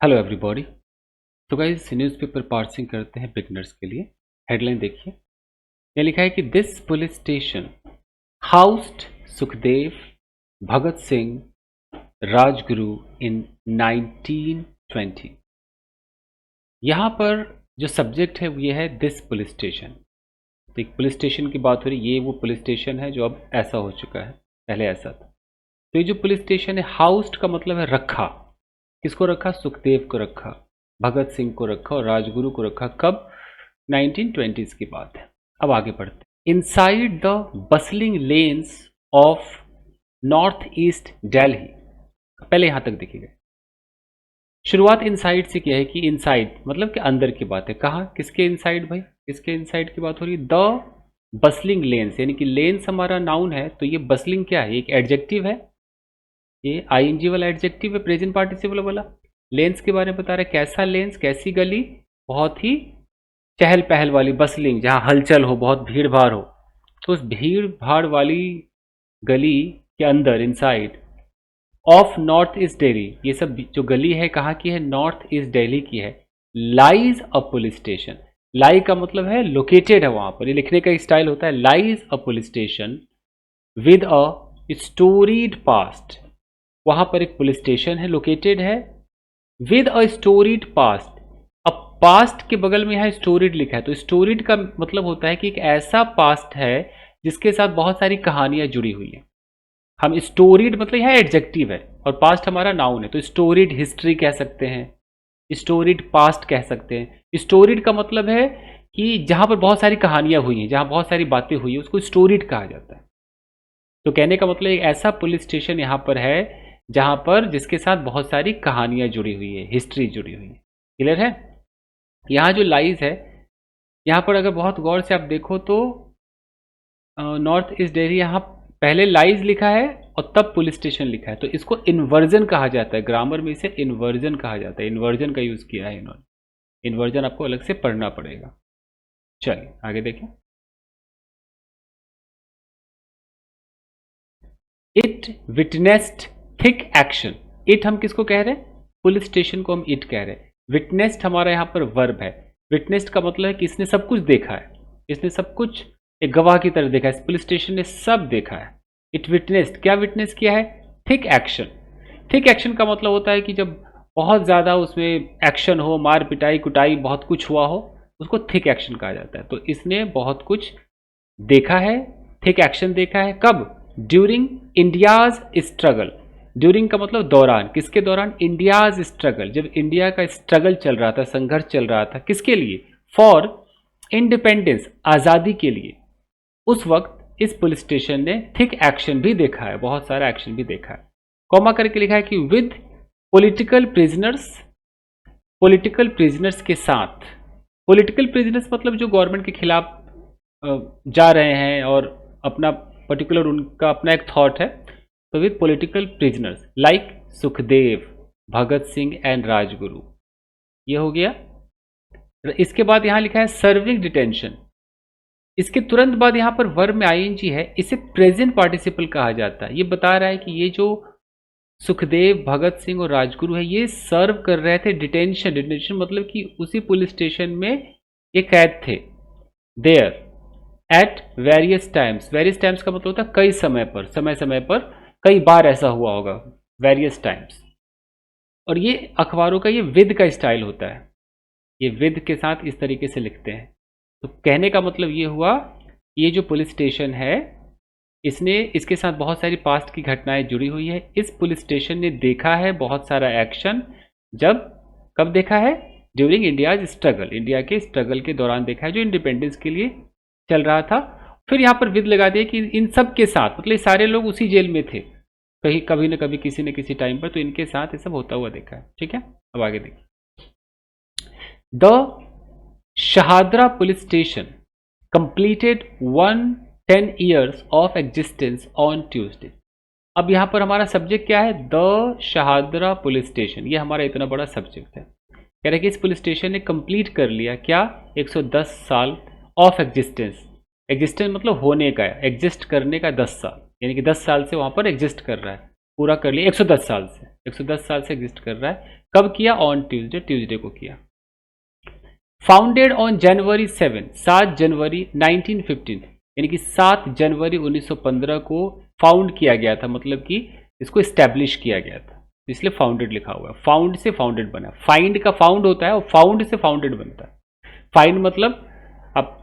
Hello everybody. तो guys newspaper parsing करते हैं बिगनर्स के लिए। हेडलाइन देखिए, यहाँ लिखा है कि this police station housed Sukhdev Bhagat Singh Rajguru in 1920। यहाँ पर जो सब्जेक्ट है वो ये है दिस पुलिस स्टेशन। तो एक पुलिस स्टेशन की बात हो रही है, ये वो पुलिस स्टेशन है जो अब ऐसा हो चुका है, पहले ऐसा था। तो ये जो पुलिस स्टेशन है, हाउस्ड का मतलब है रखा। किसको रखा? सुखदेव को रखा, भगत सिंह को रखा और राजगुरु को रखा। कब? 1920s की बात है। अब आगे बढ़ते, inside the bustling lens of north east Delhi. पहले यहां तक देखिएगा, शुरुआत इनसाइड से किया है कि इनसाइड मतलब कि अंदर की बात है। कहाँ? किसके इनसाइड भाई? किसके इनसाइड की बात हो रही है? द बसलिंग लेन्स, यानी कि लेन्स हमारा नाउन है, तो ये बसलिंग क्या है? एक एडजेक्टिव है, ये आईएनजी वाला एडजेक्टिव है, प्रेजेंट पार्टिसिपल वाला। लेंस के बारे में बता रहा है, कैसा लेंस, कैसी गली? बहुत ही चहल पहल वाली, बसलिंग, जहां हलचल हो, बहुत भीड़ भाड़ हो। तो उस भीड़ भाड़ वाली गली के अंदर, inside of north east Delhi, ये सब जो गली है कहाँ की है? नॉर्थ ईस्ट दिल्ली की है। Lies a police station. Lie का मतलब है लोकेटेड है, वहां पर ये लिखने का स्टाइल होता है, lies a police station with a storeyed past. वहां पर एक पुलिस स्टेशन है, लोकेटेड है विद अ स्टोरीड पास्ट। अब पास्ट के बगल में यहाँ स्टोरीड लिखा है, तो स्टोरीड का मतलब होता है कि एक ऐसा पास्ट है जिसके साथ बहुत सारी कहानियां जुड़ी हुई हैं। हम स्टोरीड मतलब यह एडजेक्टिव है और पास्ट हमारा नाउन है, तो स्टोरीड हिस्ट्री कह सकते हैं, स्टोरीड पास्ट कह सकते हैं। स्टोरीड का मतलब है कि जहां पर बहुत सारी कहानियां हुई हैं, जहां बहुत सारी बातें हुई हैं, उसको स्टोरीड कहा जाता है। तो कहने का मतलब एक ऐसा पुलिस स्टेशन यहाँ पर है जहाँ पर जिसके साथ बहुत सारी कहानियाँ जुड़ी हुई है, हिस्ट्री जुड़ी हुई है। क्लियर है? यहाँ जो लाइज है, यहाँ पर अगर बहुत गौर से आप देखो तो नॉर्थ ईस्ट दिल्ली, यहाँ पहले लाइज लिखा है और तब पुलिस स्टेशन लिखा है, तो इसको इन्वर्जन कहा जाता है। ग्रामर में इसे इन्वर्जन कहा जाता है, इन्वर्जन का यूज किया है इन्होंने। इन्वर्जन आपको अलग से पढ़ना पड़ेगा। चलिए आगे देखें। It witnessed thick action. It हम किसको कह रहे हैं? पुलिस स्टेशन को हम इट कह रहे हैं। विटनेस्ड हमारा यहाँ पर वर्ब है। विटनेस्ड का मतलब है कि इसने सब कुछ देखा है, इसने सब कुछ एक गवाह की तरह देखा है, पुलिस स्टेशन ने सब देखा है। इट विटनेस्ड, क्या विटनेस किया है? Thick action. थिक एक्शन का मतलब होता है कि जब बहुत ज़्यादा उसमें एक्शन हो, मार पिटाई कुटाई बहुत कुछ हुआ हो, उसको थिक एक्शन कहा जाता है। तो इसने बहुत कुछ देखा है, थिक एक्शन देखा है। कब? During India's struggle. ड्यूरिंग का मतलब दौरान, किसके दौरान? इंडियाज स्ट्रगल, जब इंडिया का स्ट्रगल चल रहा था, संघर्ष चल रहा था, किसके लिए? फॉर इंडिपेंडेंस, आज़ादी के लिए। उस वक्त इस पुलिस स्टेशन ने थिक एक्शन भी देखा है, बहुत सारा एक्शन भी देखा है। कॉमा करके लिखा है कि with political prisoners, political prisoners के साथ। पॉलिटिकल प्रिजनर्स मतलब जो गवर्नमेंट के खिलाफ जा रहे हैं और अपना पर्टिकुलर उनका अपना एक थॉट है, तो with political prisoners like Sukhdev, Bhagat Singh and Rajguru. ये हो गया। इसके बाद यहां लिखा है सर्विंग डिटेंशन। इसके तुरंत बाद यहां पर वर्ब में आईएनजी है, इसे प्रेजेंट पार्टिसिपल कहा जाता है। ये बता रहा है कि ये जो सुखदेव, भगत सिंह और राजगुरु है, ये सर्व कर रहे थे डिटेंशन। डिटेंशन मतलब कि उसी पुलिस स्टेशन में ये कैद थे, there at various times. Various times का मतलब होता है कई समय पर, समय समय पर, कई बार ऐसा हुआ होगा, वेरियस टाइम्स। और ये अखबारों का ये विद का स्टाइल होता है, ये विद के साथ इस तरीके से लिखते हैं। तो कहने का मतलब ये हुआ, ये जो पुलिस स्टेशन है, इसने, इसके साथ बहुत सारी पास्ट की घटनाएं जुड़ी हुई है। इस पुलिस स्टेशन ने देखा है बहुत सारा एक्शन। जब? कब देखा है? ड्यूरिंग इंडियाज स्ट्रगल, इंडिया के स्ट्रगल के दौरान देखा है, जो इंडिपेंडेंस के लिए चल रहा था। फिर यहाँ पर विद लगा दिया कि इन सब के साथ, मतलब सारे लोग उसी जेल में थे, कहीं कभी न कभी किसी न किसी टाइम पर, तो इनके साथ ये सब होता हुआ देखा है। ठीक है, अब आगे देखिए। The Shahdara police station completed 110 years of existence on Tuesday. अब यहां पर हमारा सब्जेक्ट क्या है? The Shahdara police station. ये हमारा इतना बड़ा सब्जेक्ट है। कह रहे कि इस पुलिस स्टेशन ने कंप्लीट कर लिया क्या? 110 साल ऑफ एग्जिस्टेंस। एग्जिस्टेंस मतलब होने का, एग्जिस्ट करने का 10 साल, यानी कि 10 साल से वहां पर एग्जिस्ट कर रहा है। पूरा कर लिया 110 साल से, 110 साल से एग्जिस्ट कर रहा है। कब किया? ऑन ट्यूसडे, ट्यूसडे को किया। फाउंडेड ऑन जनवरी 7 जनवरी 1915, यानी कि 7 जनवरी 1915 को फाउंड किया गया था, मतलब कि इसको स्टैब्लिश किया गया था, इसलिए फाउंडेड लिखा हुआ है। फाउंड से फाउंडेड बना, फाइंड का फाउंड होता है और फाउंड से फाउंडेड बनता है। फाइंड मतलब आप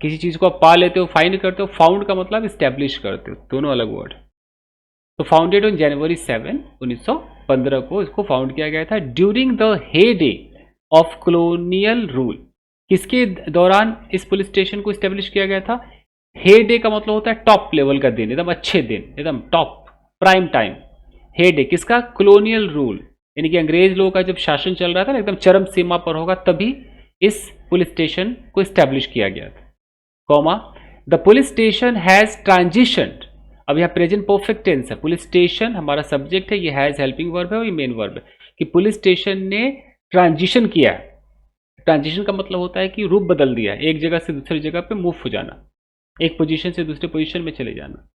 किसी चीज को आप पा लेते हो, फाइंड करते हो। फाउंड का मतलब स्टैब्लिश करते हो, दोनों अलग वर्ड। तो फाउंडेड ऑन जनवरी 7 1915 को इसको फाउंड किया गया था during the heyday of colonial rule. किसके दौरान इस पुलिस स्टेशन को स्टैब्लिश किया गया था? हेडे का मतलब होता है टॉप लेवल का दिन, एकदम अच्छे दिन, एकदम टॉप प्राइम टाइम। हेडे किसका? कॉलोनियल रूल, यानी कि अंग्रेज लोगों का जब शासन चल रहा था ना, एकदम चरम सीमा पर होगा, तभी इस पुलिस स्टेशन को स्टैब्लिश किया गया था। Comma, the police station has transitioned, अब यह प्रेजेंट परफेक्ट टेंस है। पुलिस स्टेशन हमारा सब्जेक्ट है, ये हैज हेल्पिंग वर्ब है और ये मेन वर्ब है, कि पुलिस स्टेशन ने ट्रांजिशन किया है। ट्रांजिशन का मतलब होता है कि रूप बदल दिया है, एक जगह से दूसरी जगह पे मूव हो जाना, एक पोजीशन से दूसरी पोजीशन में चले जाना।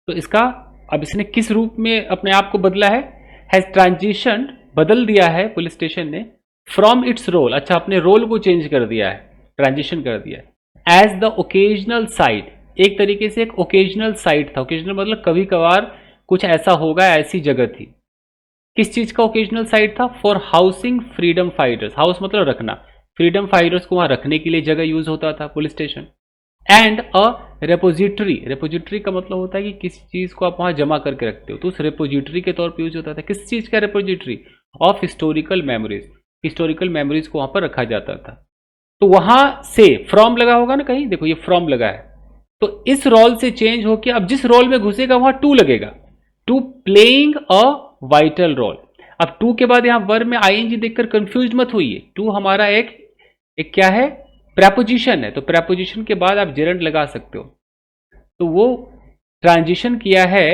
तो इसका अब इसने किस रूप में अपने आप को बदला है? हैज ट्रांजिशन, बदल दिया है पुलिस स्टेशन ने, फ्रॉम इट्स रोल, अच्छा अपने रोल को चेंज कर दिया है, ट्रांजिशन कर दिया है। एज द ओकेजनल साइट, एक तरीके से एक ओकेजनल साइट था। ओकेजनल मतलब कभी कभार कुछ ऐसा होगा, ऐसी जगह थी। किस चीज का ओकेजनल साइट था? For housing freedom fighters, house मतलब रखना, फ्रीडम फाइटर्स को वहां रखने के लिए जगह यूज होता था police station. And a repository, repository का मतलब होता है कि किसी चीज को आप वहां जमा करके रखते हो, तो उस रेपोजिटरी के तौर पर यूज होता था। किस चीज का repository? Of historical memories, historical memories को वहां पर रखा जाता था। तो वहां से फ्रॉम लगा होगा ना कहीं, देखो ये फ्रॉम लगा है, तो इस रोल से चेंज होकर अब जिस रोल में घुसेगा वहां टू लगेगा, to playing a vital role. अब टू के बाद यहां वर्ब में आईएनजी देखकर कंफ्यूज मत होइए, टू हमारा एक क्या है? प्रेपोजिशन है, तो प्रेपोजिशन के बाद आप जेरंड लगा सकते हो। तो वो ट्रांजिशन किया है,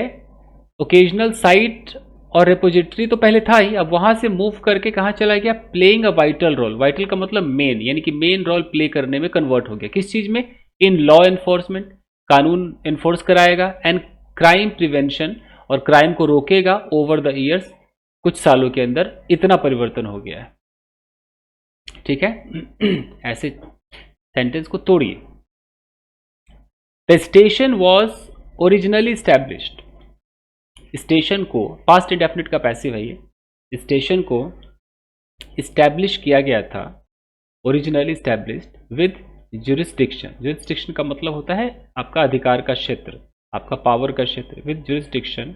ओकेजनल साइट और रेपोजिटरी तो पहले था ही, अब वहां से मूव करके कहां चला गया? Playing a vital role. Vital का मतलब मेन, यानी कि मेन रोल प्ले करने में कन्वर्ट हो गया। किस चीज में? इन लॉ एनफोर्समेंट, कानून एनफोर्स कराएगा, एंड क्राइम प्रिवेंशन, और क्राइम को रोकेगा ओवर द ईयर्स, कुछ सालों के अंदर इतना परिवर्तन हो गया है। ठीक है, ऐसे सेंटेंस को तोड़िए। The station was originally established, station को, पास्ट इंडेफिनिट का पैसिव है ये, स्टेशन को स्टैब्लिश किया गया था, originally established with jurisdiction. Jurisdiction का मतलब होता है आपका अधिकार का क्षेत्र, आपका पावर का क्षेत्र। विद जुरिस्डिक्शन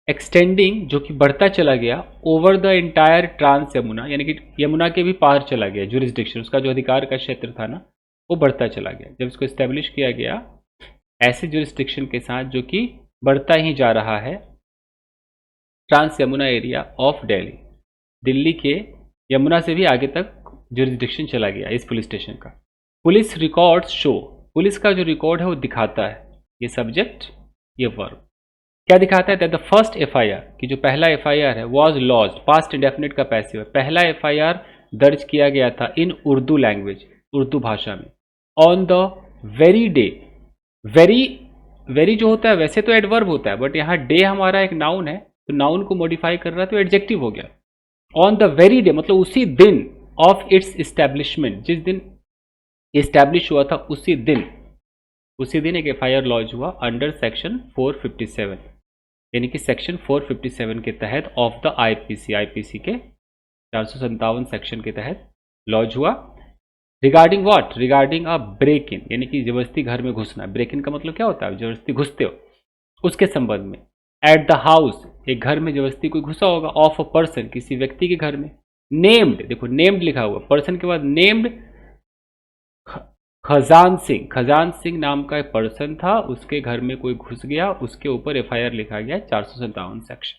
एक्सटेंडिंग, जो कि बढ़ता चला गया, over the entire trans Yamuna, यानी कि यमुना के भी पार चला गया। जुरिस्डिक्शन, उसका जो अधिकार का क्षेत्र था ना, वो बढ़ता चला गया जब इसको एस्टेब्लिश किया गया, ऐसे जुरिस्डिक्शन के साथ जो कि बढ़ता ही जा रहा है। Trans Yamuna area of Delhi, Delhi के यमुना से भी आगे तक जुरिस्डिक्शन चला गया इस पुलिस स्टेशन का। पुलिस रिकॉर्ड्स शो, पुलिस का जो रिकॉर्ड है वो दिखाता है, ये सब्जेक्ट ये वर्ब क्या दिखाता है? दैट द फर्स्ट एफआईआर, कि जो पहला एफआईआर है, वाज लॉज्ड, पास्ट इंडेफिनिट का पैसिव है, पहला एफआईआर दर्ज किया गया था इन उर्दू लैंग्वेज, उर्दू भाषा में, on the very day. Very, very जो होता है वैसे तो एडवर्ब होता है, बट यहाँ डे हमारा एक नाउन है, तो नाउन को मॉडिफाई कर रहा है तो एडजेक्टिव हो गया। ऑन द वेरी डे मतलब उसी दिन, ऑफ इट्स इस्टेब्लिशमेंट, जिस दिन इस्टेब्लिश हुआ था उसी दिन एक एफआईआर लॉन्च हुआ अंडर सेक्शन 457, यानी कि सेक्शन 457 के तहत ऑफ द आईपीसी के 457 सेक्शन के तहत लॉन्च हुआ। Regarding what? Regarding a break in, यानी कि जबरदस्ती घर में घुसना। ब्रेक इन का मतलब क्या होता है? जबरदस्ती घुसते हो, उसके संबंध में। एट द हाउस, एक घर में जबरदस्ती कोई घुसा होगा। ऑफ अ पर्सन, किसी व्यक्ति के घर में। नेम्ड, देखो नेम्ड लिखा हुआ, पर्सन के बाद नेम्ड खजान सिंह, खजान सिंह नाम का एक पर्सन था, उसके घर में कोई घुस गया, उसके ऊपर एफआईआर लिखा गया 457 सेक्शन।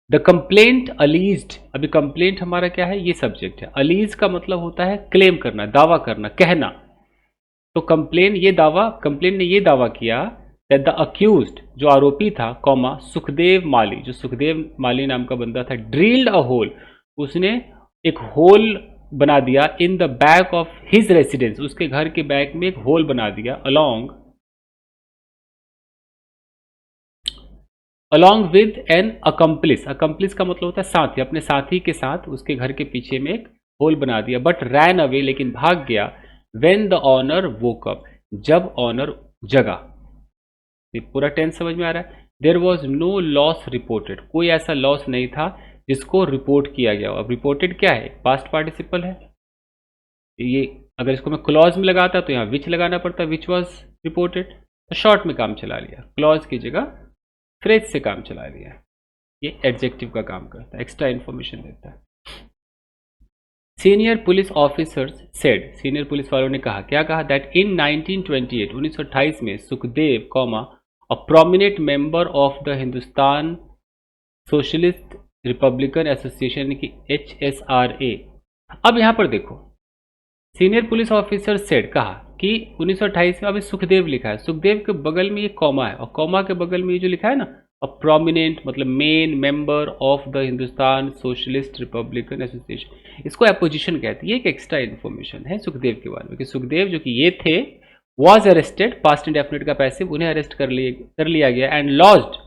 द कंप्लेंट अलीज्ड, अभी कंप्लेंट हमारा क्या है? ये सब्जेक्ट है। अलीज का मतलब होता है क्लेम करना, दावा करना, कहना। तो कंप्लेन ने ये दावा किया दैट द अक्यूज्ड, जो आरोपी था, कॉमा, सुखदेव माली, जो सुखदेव माली नाम का बंदा था, ड्रिल्ड अ होल, उसने एक होल बना दिया in the back of his residence, उसके घर के बैक में एक होल बना दिया, along along with an accomplice, accomplice का मतलब होता है साथी, अपने साथी के साथ उसके घर के पीछे में एक होल बना दिया, बट रैन अवे, लेकिन भाग गया, when the owner woke up, जब ऑनर जगा। ये पूरा टेंस समझ में आ रहा है। There was no loss reported, कोई ऐसा लॉस नहीं था जिसको रिपोर्ट किया गया। अब रिपोर्टेड क्या है, पास्ट पार्टिसिपल है। ये अगर इसको मैं क्लॉज में लगाता तो यहाँ विच लगाना पड़ता, विच वॉज रिपोर्टेड, तो शॉर्ट में काम चला लिया, क्लॉज की जगह फ्रेज से काम चला लिया। ये एडजेक्टिव का काम करता है, एक्स्ट्रा इंफॉर्मेशन देता है। Senior police officers said, senior police वालों ने कहा, क्या कहा, दैट इन 1928, 1928 में Sukhdev comma a prominent member of the Hindustan socialist Republican association की HSRA। अब यहां पर देखो, सीनियर पुलिस ऑफिसर सेड, कहा कि 1928 में, अभी सुखदेव लिखा है, सुखदेव के बगल में ये कॉमा है, और कॉमा के बगल में ये जो लिखा है ना, अ प्रोमिनेंट मतलब main member of the Hindustan socialist Republican association, इसको अपोजिशन कहते हैं। ये एक एक्स्ट्रा इन्फॉर्मेशन है सुखदेव के बारे में कि सुखदेव जो कि ये थे, वॉज अरेस्टेड, पास्ट इंडेफिनिट का पैसिव, उन्हें अरेस्ट कर लिया गया, and lodged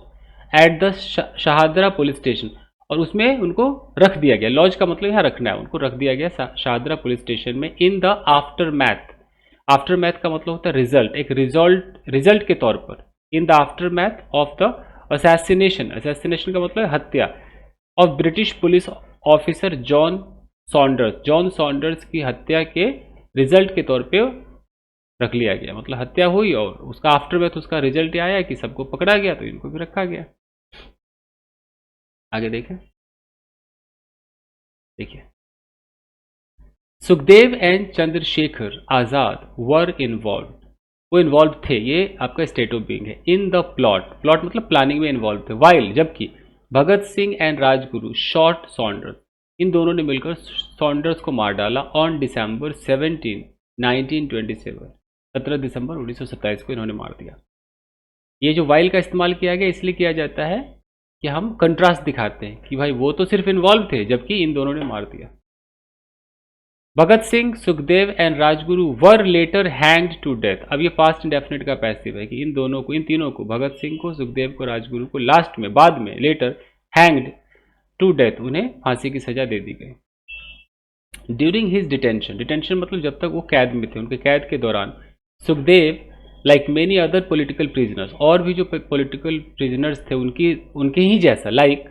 at the Shahdara police station, और उसमें उनको रख दिया गया। लॉज का मतलब यहाँ रखना है, उनको रख दिया गया शहादरा पुलिस स्टेशन में, in the after math. After math का मतलब होता है रिजल्ट, एक रिजल्ट के तौर पर, in the after math of the assassination, assassination का मतलब हत्या, of British police officer John Saunders, John Saunders की हत्या के रिजल्ट के तौर पे रख लिया गया। मतलब हत्या हुई और उसका आफ्टर मैथ, उसका रिजल्ट आया कि सबको पकड़ा गया, तो इनको भी रखा गया। आगे देखें, देखिए, Sukhdev and Chandrashekhar Azad were involved, वो इन्वॉल्व थे, ये आपका स्टेट ऑफ बीइंग है, इन द प्लॉट, प्लॉट मतलब प्लानिंग में इन्वॉल्व थे, वाइल, जबकि Bhagat Singh and Rajguru shot Saunders, इन दोनों ने मिलकर सॉन्डर्स को मार डाला ऑन डिसम्बर 17, 1927, 17 दिसंबर 1927 को इन्होंने मार दिया। ये जो वाइल का इस्तेमाल किया गया इसलिए किया जाता है कि हम कंट्रास्ट दिखाते हैं कि भाई वो तो सिर्फ इन्वॉल्व थे, जबकि इन दोनों ने मार दिया। Bhagat Singh, Sukhdev and Rajguru were later hanged to death. अब ये पास्ट इंडेफिनिट का पैसिव है कि इन दोनों को, इन तीनों को, भगत सिंह को, सुखदेव को, राजगुरु को लास्ट में, बाद में, लेटर हैंग्ड टू डेथ, उन्हें फांसी की सजा दे दी गई। ड्यूरिंग हिज डिटेंशन, डिटेंशन मतलब जब तक वो कैद में थे, उनके कैद के दौरान, Sukhdev like many other political prisoners, और भी जो पॉलिटिकल प्रिजनर्स थे उनके ही जैसा, लाइक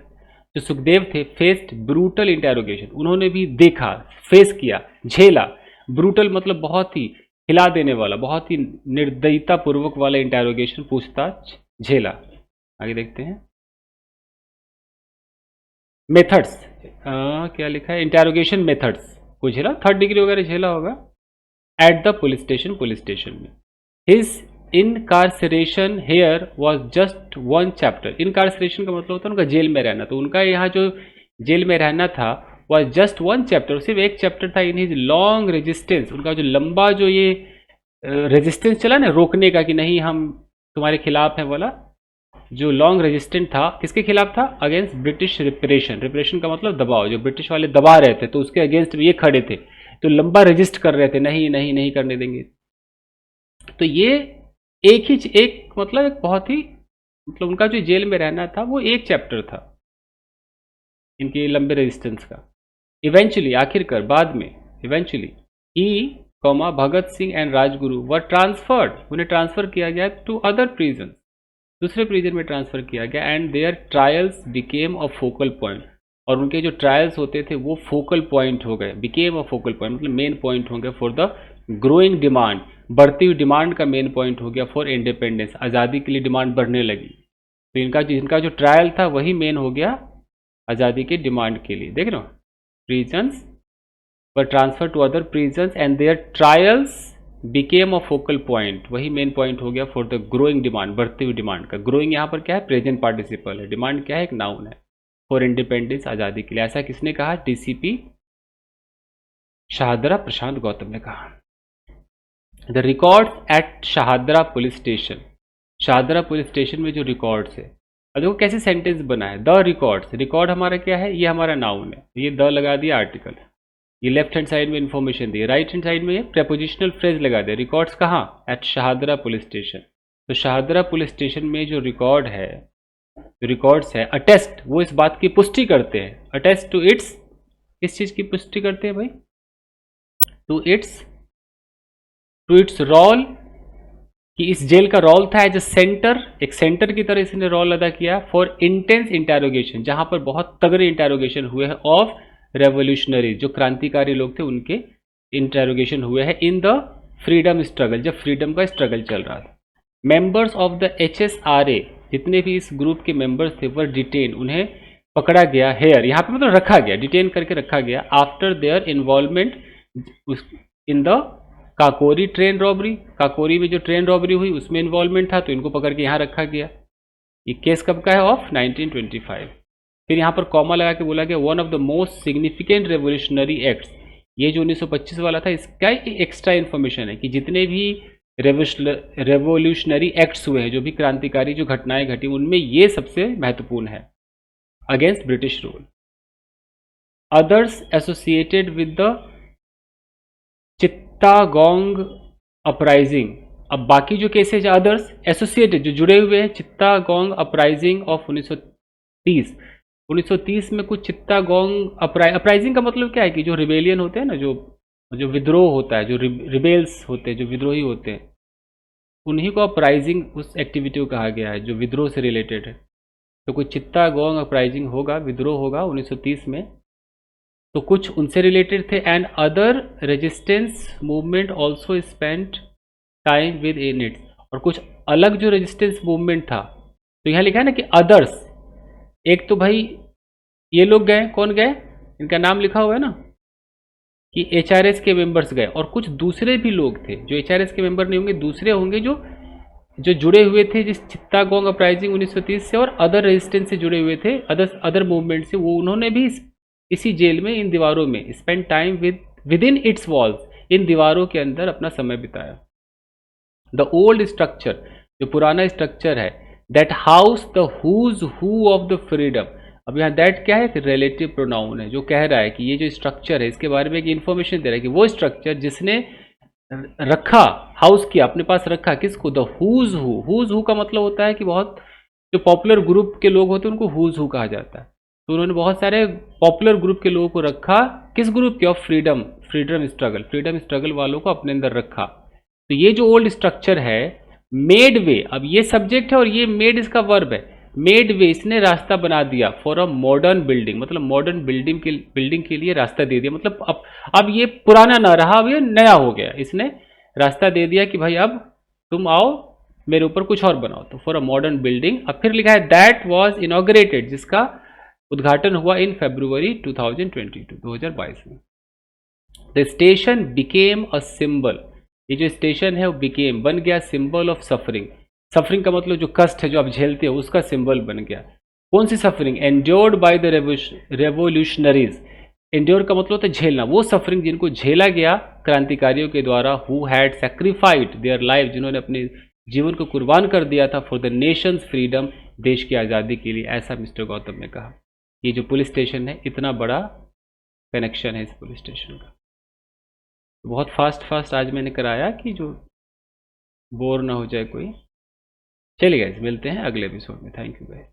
जो सुखदेव थे, फेस्ड ब्रूटल इंटेरोगेशन, उन्होंने भी देखा, फेस किया, झेला। ब्रूटल मतलब बहुत ही हिला देने वाला, बहुत ही निर्दयता पूर्वक वाला इंटेरोगेशन, पूछताछ, झेला। आगे देखते हैं, मेथड्स, क्या लिखा है, इंटेरोगेशन मेथड्स को झेला, 3rd डिग्री वगैरह झेला होगा। एट द पुलिस स्टेशन में, his incarceration here was just 1 chapter. Incarceration का मतलब होता है उनका जेल में रहना, तो उनका यहाँ जो जेल में रहना था वॉज जस्ट 1 चैप्टर, सिर्फ एक चैप्टर था इन हिज लॉन्ग रेजिस्टेंस, उनका जो लंबा जो ये रेजिस्टेंस चला ना रोकने का कि नहीं हम तुम्हारे खिलाफ है वाला, जो लॉन्ग रेजिस्टेंट था, किसके खिलाफ था, अगेंस्ट ब्रिटिश रिप्रेशन। रिप्रेशन का मतलब दबाव, जो ब्रिटिश वाले दबा रहे थे तो उसके अगेंस्ट ये खड़े थे, तो लंबा रजिस्ट कर रहे थे, नहीं नहीं नहीं करने देंगे। तो ये एक मतलब एक बहुत ही, मतलब उनका जो जेल में रहना था वो एक चैप्टर था इनके लंबे रेजिस्टेंस का। इवेंचुअली, आखिरकार, बाद में, eventually, Bhagat Singh and Rajguru were transferred, उन्हें ट्रांसफर किया गया टू अदर प्रिजन, दूसरे प्रिजन में ट्रांसफर किया गया, and their trials became a focal point, और उनके जो ट्रायल्स होते थे वो फोकल पॉइंट हो गए, बिकेम अ फोकल पॉइंट मतलब मेन पॉइंट हो गए, फॉर द ग्रोइंग डिमांड, बढ़ती हुई डिमांड का मेन पॉइंट हो गया, फॉर इंडिपेंडेंस, आज़ादी के लिए डिमांड बढ़ने लगी, तो इनका जो ट्रायल था वही मेन हो गया आज़ादी के डिमांड के लिए। देख रहे हो, prisons were transfer to other prisons and their trials became a focal point, वही मेन पॉइंट हो गया, फॉर द ग्रोइंग डिमांड, बढ़ती हुई डिमांड का। ग्रोइंग यहाँ पर क्या है, प्रेजेंट पार्टिसिपल है, डिमांड क्या है, एक नाउन है, फॉर इंडिपेंडेंस, आज़ादी के लिए। ऐसा किसने कहा, डीसीपी शहादरा प्रशांत गौतम ने कहा। The records at Shahdara police station, Shahdara police station में जो रिकॉर्ड्स है, अब देखो कैसे सेंटेंस बना है, द रिकॉर्ड्स, रिकॉर्ड हमारा क्या है, ये हमारा नाउन है, ये द लगा दिया आर्टिकल, ये लेफ्ट हैंड साइड में इन्फॉर्मेशन दी, राइट हैंड साइड में ये प्रेपोजिशनल फ्रेज लगा दिया। रिकॉर्ड्स कहाँ, एट शहादरा पुलिस स्टेशन, तो शहादरा पुलिस स्टेशन में जो रिकॉर्ड है रिकॉर्ड्स है, अटेस्ट वो इस बात की पुष्टि करते हैं, अटेस्ट टू इट्स, किस चीज की पुष्टि करते हैं भाई, टू इट्स रोल, कि इस जेल का रोल था एज ए सेंटर, एक सेंटर की तरह इसने रोल अदा किया फॉर इंटेंस इंटेरोगेशन, जहां पर बहुत तगड़े इंटेरोगेशन हुए हैं ऑफ रेवोल्यूशनरी, जो क्रांतिकारी लोग थे उनके इंटेरोगेशन हुए हैं इन द फ्रीडम स्ट्रगल, जब फ्रीडम का स्ट्रगल चल रहा था। मेंबर्स ऑफ द HSRA, जितने भी इस ग्रुप के मेंबर्स थे वर डिटेन, उन्हें पकड़ा गया, हेयर यहाँ पे मतलब रखा गया, डिटेन करके रखा गया, after their involvement in the Kakori train robbery, Kakori में जो ट्रेन रॉबरी हुई उसमें इन्वॉल्वमेंट था, तो इनको पकड़ के यहाँ रखा गया। ये केस कब का है, ऑफ 1925। फिर यहाँ पर कॉमा लगा के बोला गया one of the most significant revolutionary acts, ये जो 1925 वाला था इसका एक्स्ट्रा इन्फॉर्मेशन है कि जितने भी रेवोल्यूशनरी एक्ट्स हुए हैं, जो भी क्रांतिकारी जो घटनाएं घटी, उनमें ये सबसे महत्वपूर्ण है, against British rule. Others associated with the Chittagong uprising, अब बाकी जो केसेज अदर्स एसोसिएटेड जो जुड़े हुए हैं, चित्तागोंग अपराइजिंग ऑफ 1930 में कुछ चित्तागोंग अपराइजिंग का मतलब क्या है कि जो रिबेलियन होते हैं ना, जो विद्रोह होता है, जो रिबेल्स होते हैं, जो विद्रोही होते हैं, उन्हीं को अपराइजिंग उस एक्टिविटी को कहा गया है जो विद्रोह से रिलेटेड है। तो कुछ चित्तागोंग अपराइजिंग होगा, विद्रोह होगा 1930 में, तो कुछ उनसे रिलेटेड थे। And other resistance movement also spent time with in it's, और कुछ अलग जो रेजिस्टेंस मूवमेंट था, तो यहाँ लिखा है ना कि अदर्स, एक तो भाई ये लोग गए, कौन गए, इनका नाम लिखा हुआ है ना कि HRS के मेंबर्स गए, और कुछ दूसरे भी लोग थे जो HRS के मेंबर नहीं होंगे, दूसरे होंगे जो जुड़े हुए थे जिस चित्तागोंग अपराइजिंग 1930 से और अदर रेजिस्टेंस से जुड़े हुए थे, अदर मूवमेंट से, वो उन्होंने भी इसी जेल में, इन दीवारों में spend time with in its walls, इन दीवारों के अंदर अपना समय बिताया। द ओल्ड स्ट्रक्चर, जो पुराना स्ट्रक्चर है, that house the who's who of the freedom, अब यहाँ दैट क्या है, रिलेटिव प्रोनाउन है, जो कह रहा है कि ये जो स्ट्रक्चर है इसके बारे में एक इन्फॉर्मेशन दे रहा है कि वो स्ट्रक्चर जिसने रखा, हाउस किया, अपने पास रखा, किसको, द हुज हु का मतलब होता है कि बहुत जो पॉपुलर ग्रुप के लोग होते हैं उनको हुज हु कहा जाता है, तो उन्होंने बहुत सारे पॉपुलर ग्रुप के लोगों को रखा, किस ग्रुप के, ऑफ फ्रीडम स्ट्रगल वालों को अपने अंदर रखा। तो ये जो ओल्ड स्ट्रक्चर है, मेड वे, अब ये सब्जेक्ट है और ये मेड इसका वर्ब है, मेड वे, इसने रास्ता बना दिया फॉर अ मॉडर्न बिल्डिंग, मतलब मॉडर्न बिल्डिंग के लिए रास्ता दे दिया, मतलब अब ये पुराना ना रहा, अब ये नया हो गया, इसने रास्ता दे दिया कि भाई अब तुम आओ मेरे ऊपर कुछ और बनाओ, तो फॉर अ मॉडर्न बिल्डिंग। अब फिर लिखा है दैट वाज इनॉग्रेटेड, जिसका उद्घाटन हुआ इन फरवरी 2022 में। The station became a symbol, ये जो स्टेशन है वो बिकेम, बन गया, सिंबल ऑफ सफरिंग, सफरिंग का मतलब जो कष्ट है जो आप झेलते हो उसका सिंबल बन गया। कौन सी suffering, endured by the revolutionaries, endure का मतलब होता है झेलना, वो सफरिंग जिनको झेला गया क्रांतिकारियों के द्वारा, हु हैड सैक्रिफाइड देयर लाइफ, जिन्होंने अपने जीवन को कुर्बान कर दिया था फॉर द नेशंस फ्रीडम, देश की आज़ादी के लिए, ऐसा मिस्टर गौतम ने कहा। ये जो पुलिस स्टेशन है, इतना बड़ा कनेक्शन है इस पुलिस स्टेशन का। बहुत फास्ट आज मैंने कराया कि जो बोर ना हो जाए कोई। चलिए गाइस, मिलते हैं अगले एपिसोड में। Thank you guys.